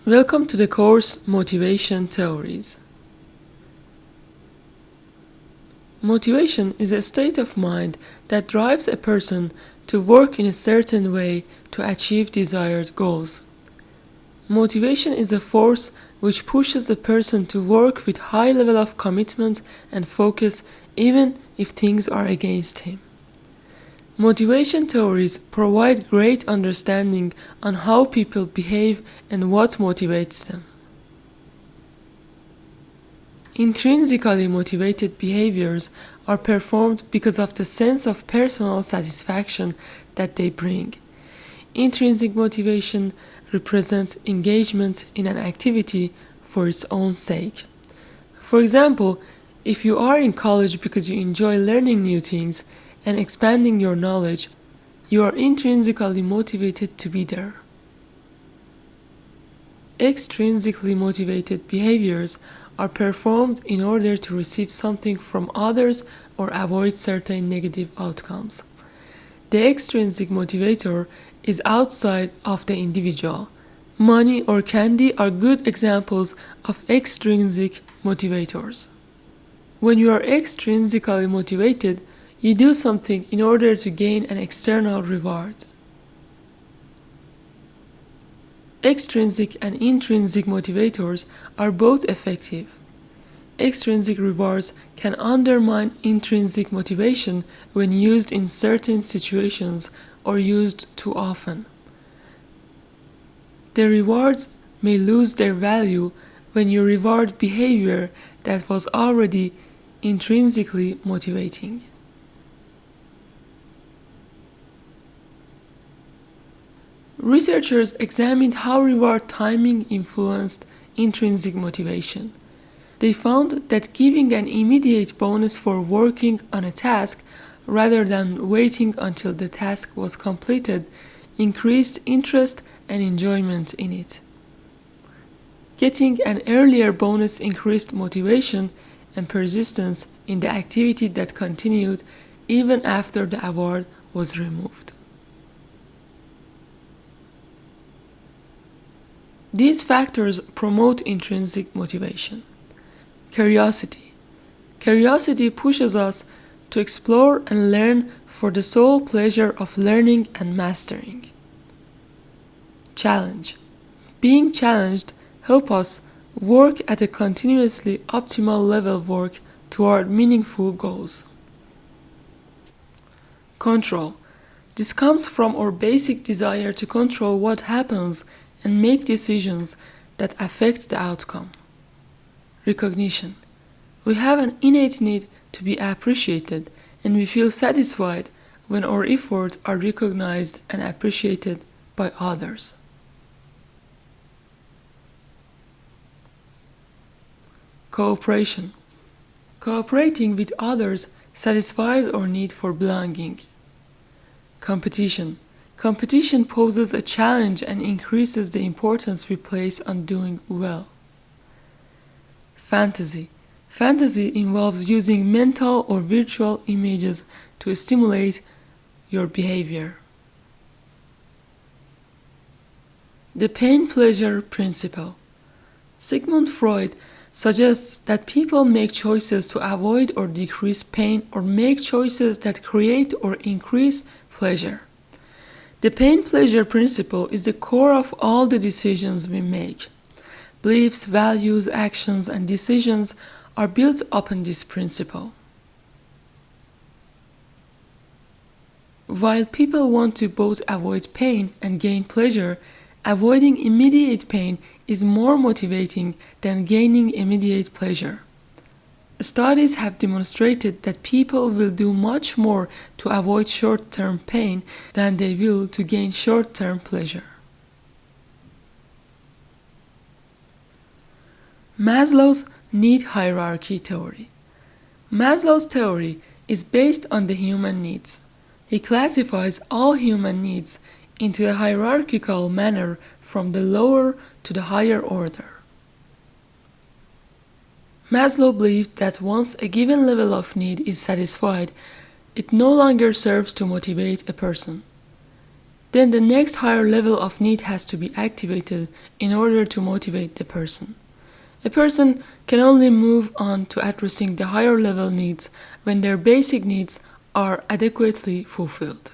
Welcome to the course Motivation Theories. Motivation is a state of mind that drives a person to work in a certain way to achieve desired goals. Motivation is a force which pushes a person to work with high level of commitment and focus even if things are against him. Motivation theories provide great understanding on how people behave and what motivates them. Intrinsically motivated behaviors are performed because of the sense of personal satisfaction that they bring. Intrinsic motivation represents engagement in an activity for its own sake. For example, if you are in college because you enjoy learning new things and expanding your knowledge, you are intrinsically motivated to be there. Extrinsically motivated behaviors are performed in order to receive something from others or avoid certain negative outcomes. The extrinsic motivator is outside of the individual. Money or candy are good examples of extrinsic motivators. When you are extrinsically motivated, you do something in order to gain an external reward. Extrinsic and intrinsic motivators are both effective. Extrinsic rewards can undermine intrinsic motivation when used in certain situations or used too often. The rewards may lose their value when you reward behavior that was already intrinsically motivating. Researchers examined how reward timing influenced intrinsic motivation. They found that giving an immediate bonus for working on a task rather than waiting until the task was completed increased interest and enjoyment in it. Getting an earlier bonus increased motivation and persistence in the activity that continued even after the award was removed. These factors promote intrinsic motivation. Curiosity. Curiosity pushes us to explore and learn for the sole pleasure of learning and mastering. Challenge. Being challenged helps us work at a continuously optimal level work toward meaningful goals. Control. This comes from our basic desire to control what happens and make decisions that affect the outcome. Recognition. We have an innate need to be appreciated, and we feel satisfied when our efforts are recognized and appreciated by others. Cooperation. Cooperating with others satisfies our need for belonging. Competition. Competition poses a challenge and increases the importance we place on doing well. Fantasy. Fantasy involves using mental or virtual images to stimulate your behavior. The pain-pleasure principle. Sigmund Freud suggests that people make choices to avoid or decrease pain or make choices that create or increase pleasure. The pain-pleasure principle is the core of all the decisions we make. Beliefs, values, actions, and decisions are built upon this principle. While people want to both avoid pain and gain pleasure, avoiding immediate pain is more motivating than gaining immediate pleasure. Studies have demonstrated that people will do much more to avoid short-term pain than they will to gain short-term pleasure. Maslow's need hierarchy theory. Maslow's theory is based on the human needs. He classifies all human needs into a hierarchical manner from the lower to the higher order. Maslow believed that once a given level of need is satisfied, it no longer serves to motivate a person. then the next higher level of need has to be activated in order to motivate the person. A person can only move on to addressing the higher level needs when their basic needs are adequately fulfilled.